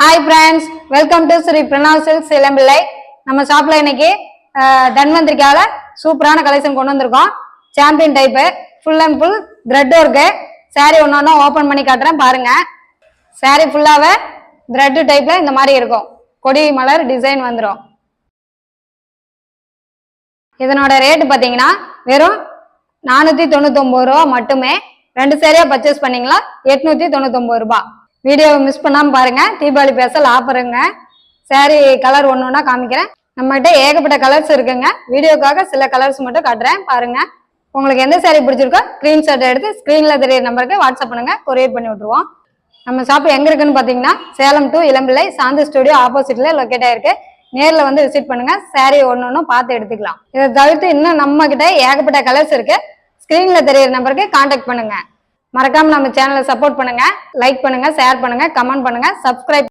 Hi friends, welcome to Sri Pranav Silks Ilambillai. நம்ம ஷாப்ல இன்னைக்கு தன்வந்திரிக்கால சூப்பரான கலெக்ஷன் கொண்டு வந்திருக்கோம். Champion type full and full thread work. saree ஒண்ணு ஓபன் பண்ணி காட்டுறேன் பாருங்க. saree ஃபுல்லாவே த்ரெட் டைப்ல இந்த மாதிரி இருக்கும். கொடி மலர் டிசைன் வந்துரும். இதனோட ரேட் பாத்தீங்கன்னா வெறும் 499 ரூபாய் மட்டுமே. ரெண்டு சேரியா பர்ச்சேஸ் பண்ணீங்களா 899 ரூபாய். வீடியோ மிஸ் பண்ணாம பாருங்க. தீபாவளி ஸ்பெஷல் ஆஃபருங்க. சாரி கலர் ஒன்னொன்னா காமிக்கிறேன். நம்மகிட்ட ஏகப்பட்ட கலர்ஸ் இருக்குங்க. வீடியோக்காக சில கலர்ஸ் மட்டும் காட்டுறேன் பாருங்க. உங்களுக்கு எந்த சாரி பிடிச்சிருக்கோ ஸ்கிரீன்ஷாட் எடுத்து ஸ்கிரீன்ல தெரிய நம்பருக்கு வாட்ஸ்அப் பண்ணுங்க, கொரியர் பண்ணி விட்டுருவோம். நம்ம ஷாப் எங்க இருக்குன்னு பாத்தீங்கன்னா சேலம் டு இளம்பிள்ளை சாந்தி ஸ்டுடியோ ஆப்போசிட்ல லொக்கேட் ஆயிருக்கு. நேர்ல வந்து விசிட் பண்ணுங்க. சாரி ஒன்னொன்னு பார்த்து எடுத்துக்கலாம். இதை தவிர்த்து இன்னும் நம்ம கிட்ட ஏகப்பட்ட கலர்ஸ் இருக்கு. ஸ்கிரீன்ல தெரிய நம்பருக்கு கான்டாக்ட் பண்ணுங்க. மறக்காம நம்ம சேனலை சப்போர்ட் பண்ணுங்க, லைக் பண்ணுங்க, ஷேர் பண்ணுங்க, கமெண்ட் பண்ணுங்க, சப்ஸ்கிரைப்